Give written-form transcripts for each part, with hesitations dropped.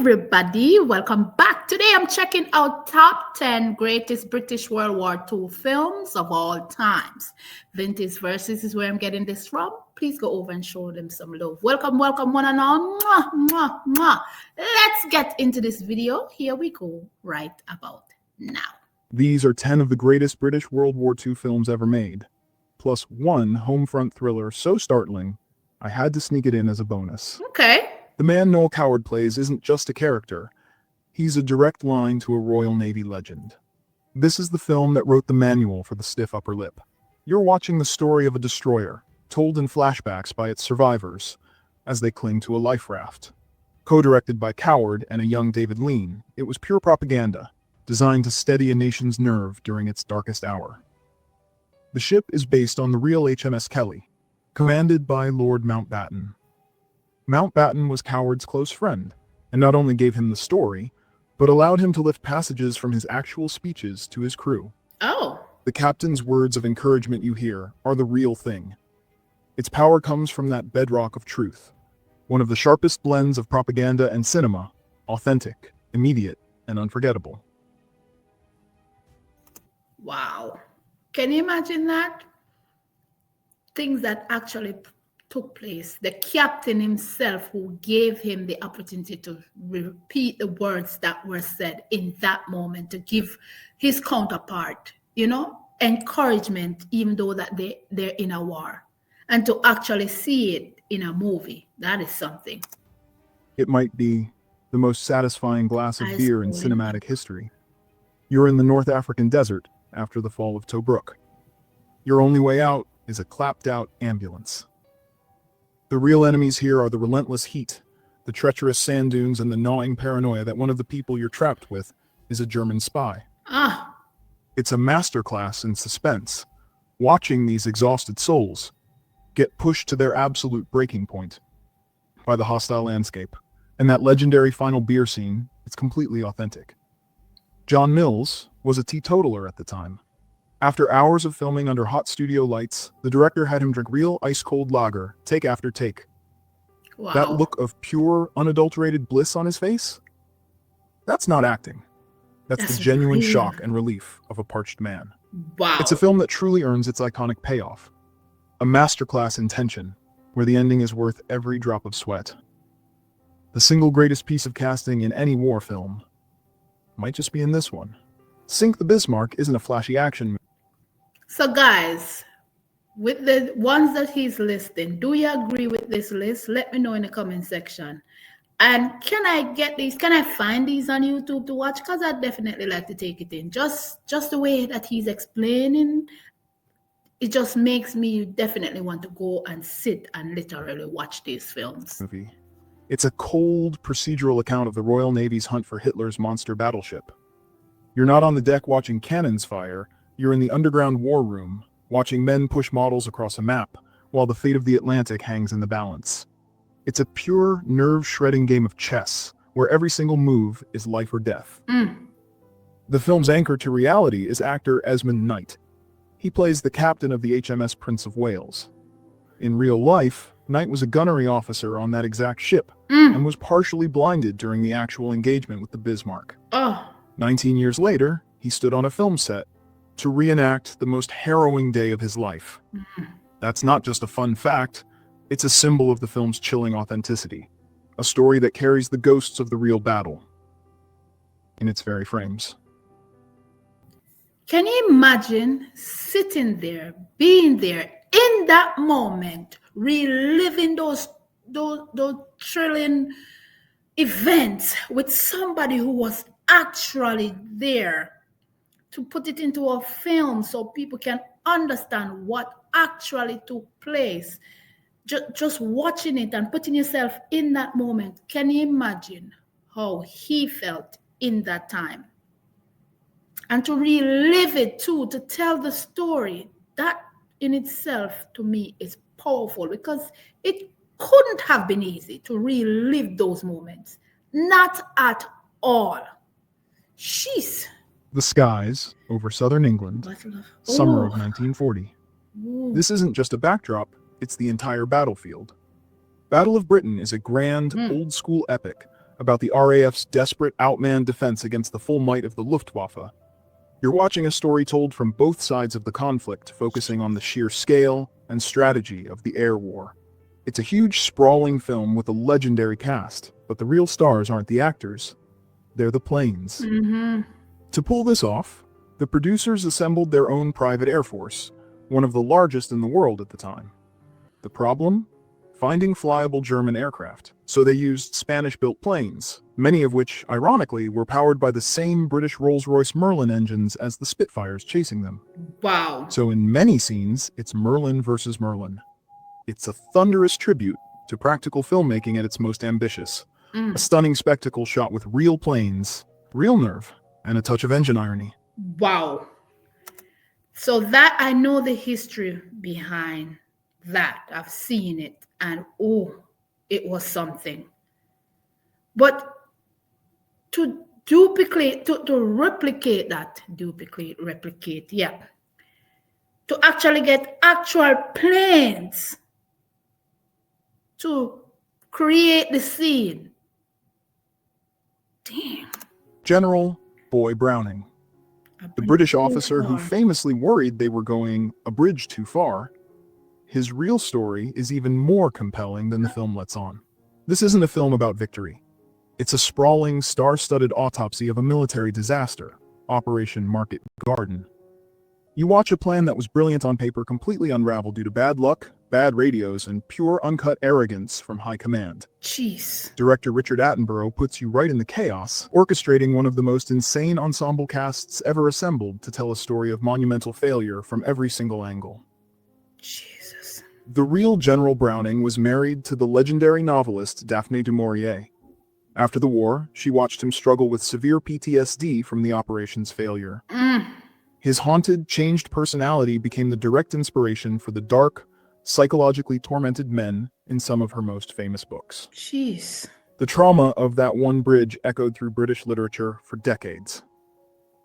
everybody, welcome back. Today I'm checking out top 10 greatest British World War II films of all times. Vintage Versus is where I'm getting this from. Please go over and show them some love. Welcome, welcome one and all. Mwah, mwah, mwah. Let's get into this video. Here we go right about now. These are 10 of the greatest British World War II films ever made, plus one home front thriller so startling, I had to sneak it in as a bonus. Okay. The man Noel Coward plays isn't just a character, he's a direct line to a Royal Navy legend. This is the film that wrote the manual for the stiff upper lip. You're watching the story of a destroyer, told in flashbacks by its survivors, as they cling to a life raft. Co-directed by Coward and a young David Lean, it was pure propaganda, designed to steady a nation's nerve during its darkest hour. The ship is based on the real HMS Kelly, commanded by Lord Mountbatten. Mountbatten was Coward's close friend, and not only gave him the story, but allowed him to lift passages from his actual speeches to his crew. Oh. The captain's words of encouragement you hear are the real thing. Its power comes from that bedrock of truth, one of the sharpest blends of propaganda and cinema, authentic, immediate, and unforgettable. Wow. Can you imagine that? Things that actually took place. The captain himself who gave him the opportunity to repeat the words that were said in that moment, to give his counterpart, encouragement, even though that they're in a war. And to actually see it in a movie, that is something. It might be the most satisfying glass of beer in cinematic history. You're in the North African desert after the fall of Tobruk. Your only way out is a clapped-out ambulance. The real enemies here are the relentless heat, the treacherous sand dunes, and the gnawing paranoia that one of the people you're trapped with is a German spy. It's a masterclass in suspense, watching these exhausted souls get pushed to their absolute breaking point by the hostile landscape. And that legendary final beer scene, it's completely authentic. John Mills was a teetotaler at the time. After hours of filming under hot studio lights, the director had him drink real ice-cold lager, take after take. Wow. That look of pure, unadulterated bliss on his face? That's not acting. That's the genuine real. shock and relief of a parched man. Wow. It's a film that truly earns its iconic payoff. A masterclass in tension, where the ending is worth every drop of sweat. The single greatest piece of casting in any war film might just be in this one. Sink the Bismarck isn't a flashy action movie. So guys, with the ones that he's listing, do you agree with this list? Let me know in the comment section. And can I get these? Can I find these on YouTube to watch? Because I'd definitely like to take it in. Just the way that he's explaining, it just makes me definitely want to go and sit and literally watch these films. It's a cold procedural account of the Royal Navy's hunt for Hitler's monster battleship. You're not on the deck watching cannons fire, you're in the underground war room, watching men push models across a map, while the fate of the Atlantic hangs in the balance. It's a pure, nerve-shredding game of chess, where every single move is life or death. The film's anchor to reality is actor Esmond Knight. He plays the captain of the HMS Prince of Wales. In real life, Knight was a gunnery officer on that exact ship, and was partially blinded during the actual engagement with the Bismarck. 19 years later, he stood on a film set to reenact the most harrowing day of his life. That's not just a fun fact, it's a symbol of the film's chilling authenticity, a story that carries the ghosts of the real battle in its very frames. Can you imagine sitting there, being there in that moment, reliving those thrilling events with somebody who was actually there, to put it into a film so people can understand what actually took place? Just watching it and putting yourself in that moment. Can you imagine how he felt in that time? And to relive it too, to tell the story, that in itself to me is powerful, because it couldn't have been easy to relive those moments. Not at all. Jeez. The skies over southern England, summer of 1940. This isn't just a backdrop, it's the entire battlefield. Battle of Britain is a grand, old-school epic about the RAF's desperate outmanned defense against the full might of the Luftwaffe. You're watching a story told from both sides of the conflict, focusing on the sheer scale and strategy of the air war. It's a huge, sprawling film with a legendary cast, but the real stars aren't the actors, they're the planes. To pull this off, the producers assembled their own private air force, one of the largest in the world at the time. The problem? Finding flyable German aircraft. So they used Spanish-built planes, many of which, ironically, were powered by the same British Rolls-Royce Merlin engines as the Spitfires chasing them. Wow. So in many scenes, it's Merlin versus Merlin. It's a thunderous tribute to practical filmmaking at its most ambitious. A stunning spectacle shot with real planes, real nerve, and a touch of engine irony. Wow. So that I know the history behind that. I've seen it, and oh, it was something. But to replicate, yeah. To actually get actual planes to create the scene. Damn. General Boy Browning, the British officer who famously worried they were going a bridge too far. His real story is even more compelling than the film lets on. This isn't a film about victory. It's a sprawling, star-studded autopsy of a military disaster, Operation Market Garden. You watch a plan that was brilliant on paper completely unravel due to bad luck, bad radios, and pure uncut arrogance from high command. Jeez. Director Richard Attenborough puts you right in the chaos, orchestrating one of the most insane ensemble casts ever assembled to tell a story of monumental failure from every single angle. Jesus. The real General Browning was married to the legendary novelist Daphne du Maurier. After the war, she watched him struggle with severe PTSD from the operation's failure. His haunted, changed personality became the direct inspiration for the dark, psychologically tormented men in some of her most famous books. Jeez. The trauma of that one bridge echoed through British literature for decades.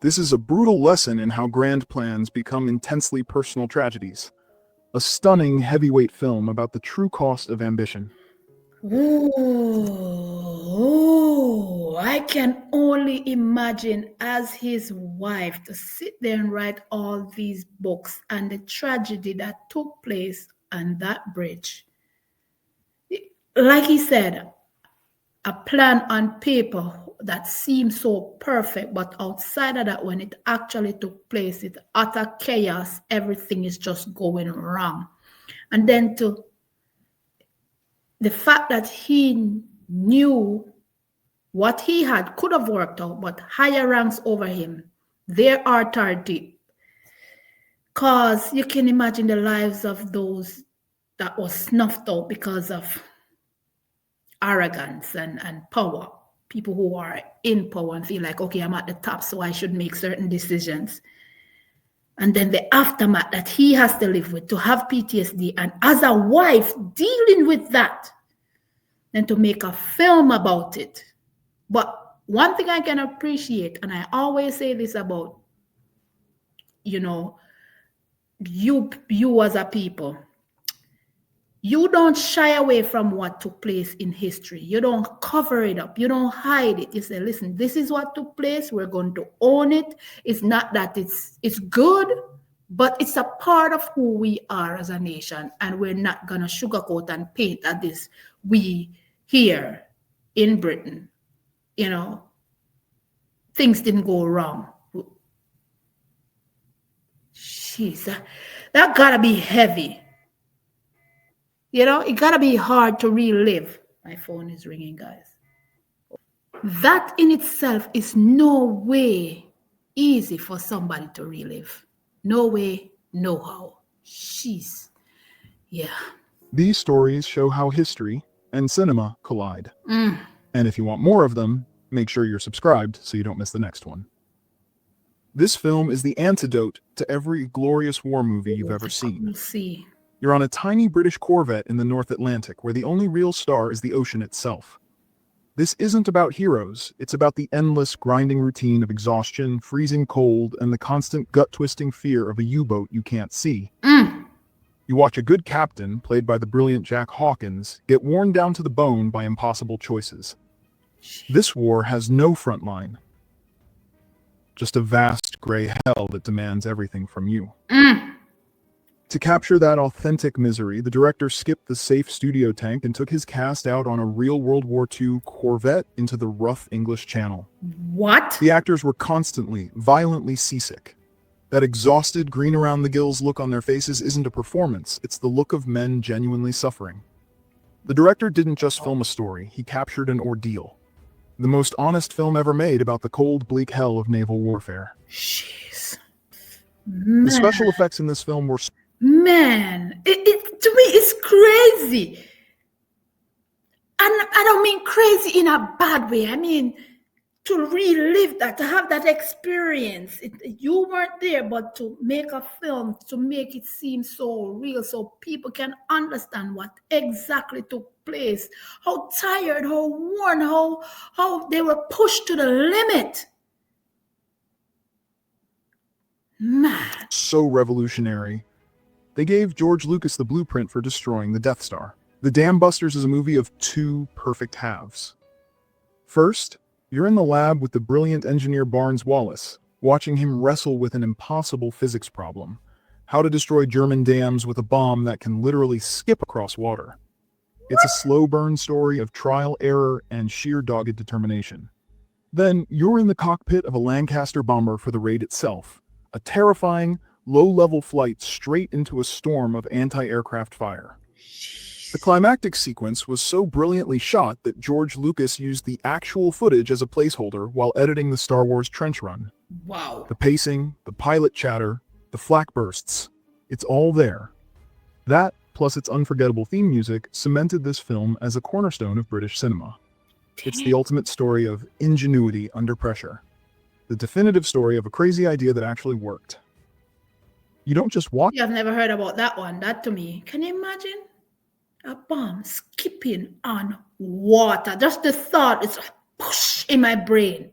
This is a brutal lesson in how grand plans become intensely personal tragedies. A stunning, heavyweight film about the true cost of ambition. Ooh, I can only imagine as his wife to sit there and write all these books and the tragedy that took place on that bridge. Like he said, a plan on paper that seemed so perfect, but outside of that, when it actually took place, it's utter chaos. Everything is just going wrong. And then the fact that he knew what he had could have worked out, but higher ranks over him, their authority, because you can imagine the lives of those that was snuffed out because of arrogance and power. People who are in power and feel like, okay, I'm at the top, so I should make certain decisions. And then the aftermath that he has to live with, to have PTSD, and as a wife dealing with that, and to make a film about it. But one thing I can appreciate, and I always say this about, you as a people, you don't shy away from what took place in history. You don't cover it up. You don't hide it. You say, listen, this is what took place. We're going to own it. It's not that it's good, but it's a part of who we are as a nation. And we're not going to sugarcoat and paint at this. We here in Britain, things didn't go wrong. Jeez, that gotta be heavy. It gotta be hard to relive. My phone is ringing, guys. That in itself is no way easy for somebody to relive. No way, no how. Jeez. Yeah. These stories show how history and cinema collide. And if you want more of them, make sure you're subscribed so you don't miss the next one. This film is the antidote to every glorious war movie you've ever seen. We'll see. You're on a tiny British Corvette in the North Atlantic where the only real star is the ocean itself. This isn't about heroes, it's about the endless, grinding routine of exhaustion, freezing cold, and the constant gut-twisting fear of a U-boat you can't see. You watch a good captain, played by the brilliant Jack Hawkins, get worn down to the bone by impossible choices. This war has no front line, just a vast gray hell that demands everything from you. To capture that authentic misery, the director skipped the safe studio tank and took his cast out on a real World War II Corvette into the rough English Channel. What? The actors were constantly, violently seasick. That exhausted, green around the gills look on their faces isn't a performance, it's the look of men genuinely suffering. The director didn't just film a story, he captured an ordeal. The most honest film ever made about the cold, bleak hell of naval warfare. Jeez. The special effects in this film were Man, to me, it's crazy. And I don't mean crazy in a bad way. I mean, to relive that, to have that experience. You weren't there, but to make a film, to make it seem so real, so people can understand what exactly took place, how tired, how worn, how they were pushed to the limit. Man. so revolutionary. They gave George Lucas the blueprint for destroying the Death Star. The Dam Busters is a movie of two perfect halves. First, you're in the lab with the brilliant engineer Barnes Wallace, watching him wrestle with an impossible physics problem: how to destroy German dams with a bomb that can literally skip across water. It's a slow burn story of trial, error, and sheer dogged determination. Then, you're in the cockpit of a Lancaster bomber for the raid itself, a terrifying, low-level flight straight into a storm of anti-aircraft fire. The climactic sequence was so brilliantly shot that George Lucas used the actual footage as a placeholder while editing the Star Wars trench run. Wow. The pacing, the pilot chatter, the flak bursts, it's all there. That, plus its unforgettable theme music, cemented this film as a cornerstone of British cinema. It's the ultimate story of ingenuity under pressure. The definitive story of a crazy idea that actually worked. You don't just watch. I've never heard about that one. That to me, can you imagine a bomb skipping on water? Just the thought is push in my brain.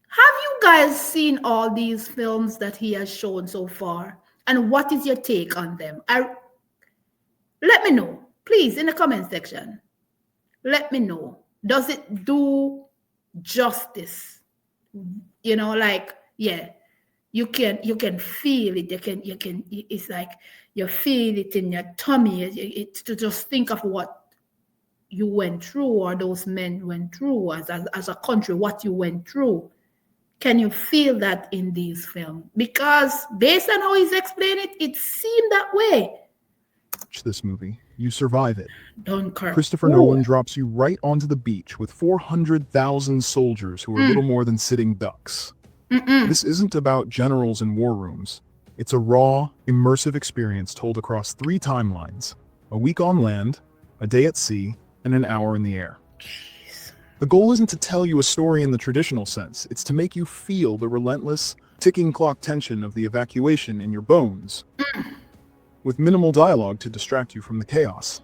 Have you guys seen all these films that he has shown so far? And what is your take on them? Let me know, please, in the comment section. Let me know. Does it do justice? You know, like, yeah. You can feel it. You can. It's like you feel it in your tummy. To just think of what you went through, or those men went through, as a country, what you went through. Can you feel that in these films? Because based on how he's explained it, it seemed that way. Watch this movie. You survive it. Dunkirk. Christopher Nolan drops you right onto the beach with 400,000 soldiers who are little more than sitting ducks. This isn't about generals in war rooms. It's a raw, immersive experience told across 3 timelines: a week on land, a day at sea, and an hour in the air. Jeez. The goal isn't to tell you a story in the traditional sense, it's to make you feel the relentless, ticking clock tension of the evacuation in your bones, with minimal dialogue to distract you from the chaos.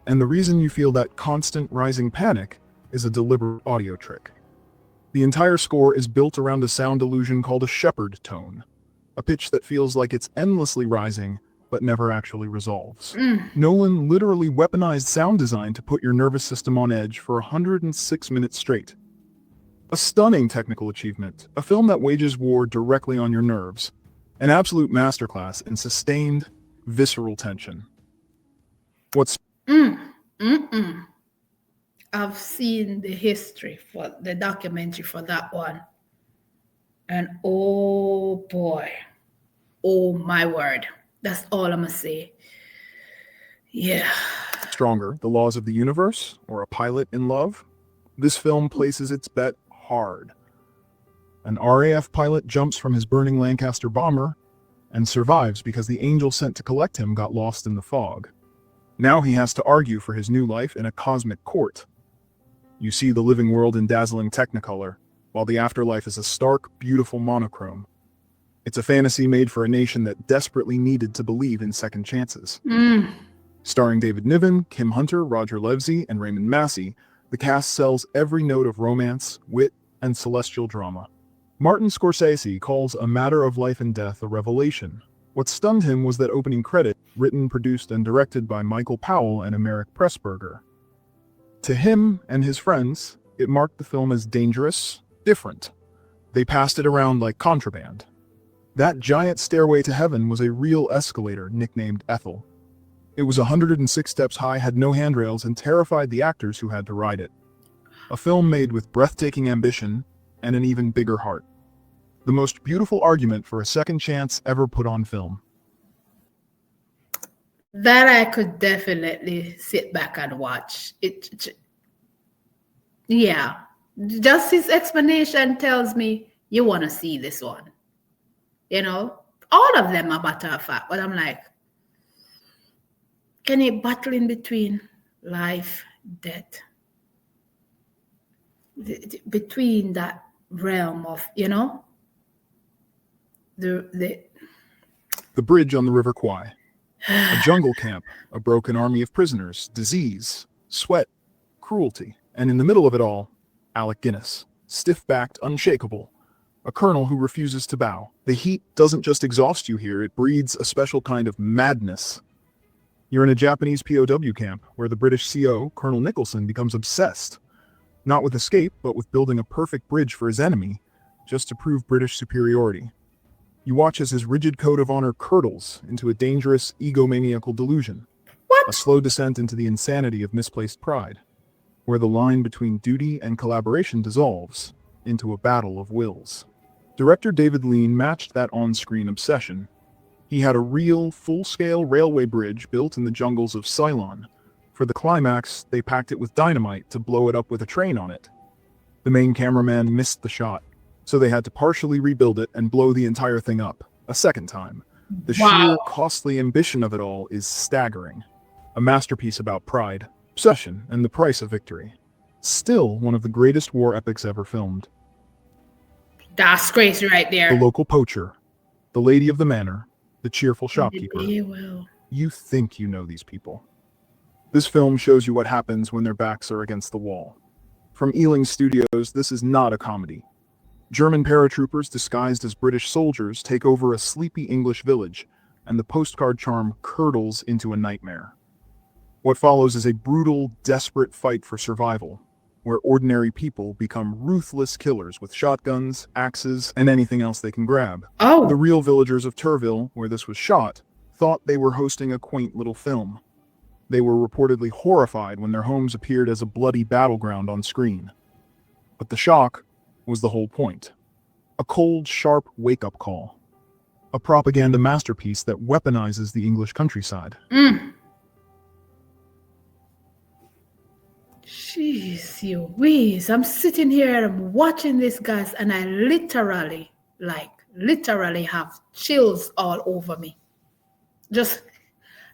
And the reason you feel that constant rising panic is a deliberate audio trick. The entire score is built around a sound illusion called a Shepard tone, a pitch that feels like it's endlessly rising, but never actually resolves. Nolan literally weaponized sound design to put your nervous system on edge for 106 minutes straight. A stunning technical achievement, a film that wages war directly on your nerves, an absolute masterclass in sustained, visceral tension. What's I've seen the history for the documentary for that one. And oh boy, oh my word. That's all I'm gonna say. Yeah. stronger, The Laws of the Universe or A Pilot in Love? This film places its bet hard. An RAF pilot jumps from his burning Lancaster bomber and survives because the angel sent to collect him got lost in the fog. Now he has to argue for his new life in a cosmic court. You see the living world in dazzling technicolor, while the afterlife is a stark, beautiful monochrome. It's a fantasy made for a nation that desperately needed to believe in second chances. Starring David Niven, Kim Hunter, Roger Livesey, and Raymond Massey, the cast sells every note of romance, wit, and celestial drama. Martin Scorsese calls A Matter of Life and Death a revelation. What stunned him was that opening credit, written, produced, and directed by Michael Powell and Emeric Pressburger. To him and his friends, it marked the film as dangerous, different. They passed it around like contraband. That giant stairway to heaven was a real escalator nicknamed Ethel. It was 106 steps high, had no handrails, and terrified the actors who had to ride it. A film made with breathtaking ambition and an even bigger heart. The most beautiful argument for a second chance ever put on film. That I could definitely sit back and watch. Yeah. Just his explanation tells me you want to see this one. You know, all of them are matter of fact, but I'm like, can you battle in between life, death? Between that realm of, you know, the bridge on the River Kwai. A jungle camp, a broken army of prisoners, disease, sweat, cruelty, and in the middle of it all, Alec Guinness, stiff-backed, unshakable, a colonel who refuses to bow. The heat doesn't just exhaust you here, it breeds a special kind of madness. You're in a Japanese POW camp where the British CO, Colonel Nicholson, becomes obsessed, not with escape, but with building a perfect bridge for his enemy, just to prove British superiority. You watch as his rigid code of honor curdles into a dangerous, egomaniacal delusion. A slow descent into the insanity of misplaced pride, where the line between duty and collaboration dissolves into a battle of wills. Director David Lean matched that on-screen obsession. He had a real, full-scale railway bridge built in the jungles of Ceylon. For the climax, they packed it with dynamite to blow it up with a train on it. The main cameraman missed the shot, so they had to partially rebuild it and blow the entire thing up, a second time. The sheer, costly ambition of it all is staggering. A masterpiece about pride, obsession, and the price of victory. Still one of the greatest war epics ever filmed. That's crazy right there. The local poacher, the lady of the manor, the cheerful shopkeeper. You think you know these people. This film shows you what happens when their backs are against the wall. From Ealing Studios, this is not a comedy. German paratroopers disguised as British soldiers take over a sleepy English village, and the postcard charm curdles into a nightmare. What follows is a brutal, desperate fight for survival, where ordinary people become ruthless killers with shotguns, axes, and anything else they can grab. The real villagers of Turville, where this was shot, thought they were hosting a quaint little film. They were reportedly horrified when their homes appeared as a bloody battleground on screen. But the shock was the whole point. A cold, sharp wake-up call. A propaganda masterpiece that weaponizes the English countryside. Jeez, you whiz. I'm sitting here and I'm watching this, guys, and I literally have chills all over me.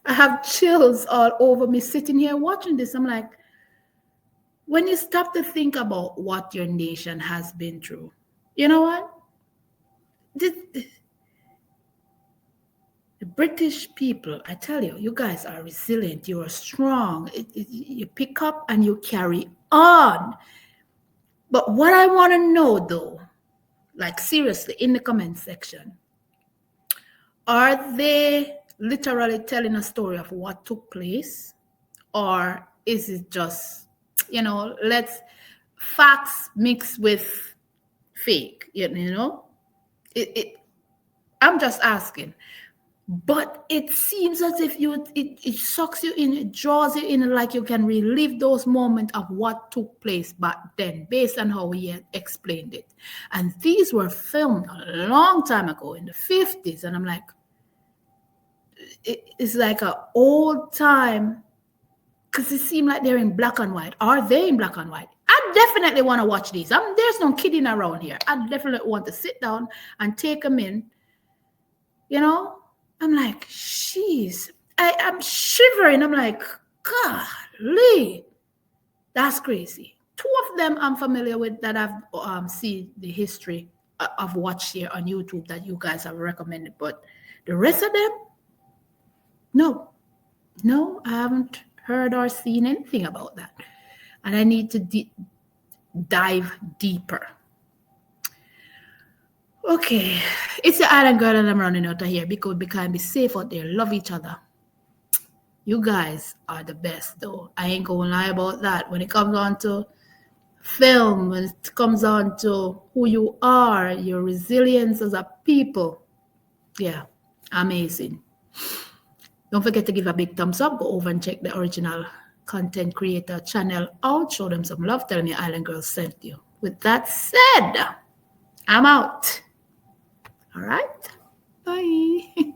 I have chills all over me sitting here watching this. I'm like, when you stop to think about what your nation has been through, you know what? The British people, I tell you, you guys are resilient. You are strong. You pick up and you carry on. But what I want to know, though, like seriously, in the comment section, are they literally telling a story of what took place? Or is it just, let's facts mix with fake, you know? I'm just asking. But it seems as if it sucks you in, it draws you in, like you can relive those moments of what took place back then, based on how he had explained it. And these were filmed a long time ago in the 50s. And I'm like, it's like an old time, because it seemed like they're in black and white. Are they in black and white? I definitely want to watch these. There's no kidding around here. I definitely want to sit down and take them in, I'm like, jeez, I'm shivering. I'm like, golly, that's crazy. 2 of them I'm familiar with that I've seen the history of watched here on YouTube that you guys have recommended. But the rest of them, no, I haven't heard or seen anything about that. And I need to dive deeper. Okay, it's the island girl and I'm running out of here. Be kind, be safe out there. Love each other. You guys are the best, though. I ain't gonna lie about that. When it comes on to film, when it comes on to who you are, your resilience as a people, yeah, amazing. Don't forget to give a big thumbs up. Go over and check the original content creator channel out. Show them some love. Tell me Island Girl sent you. With that said, I'm out. All right. Bye.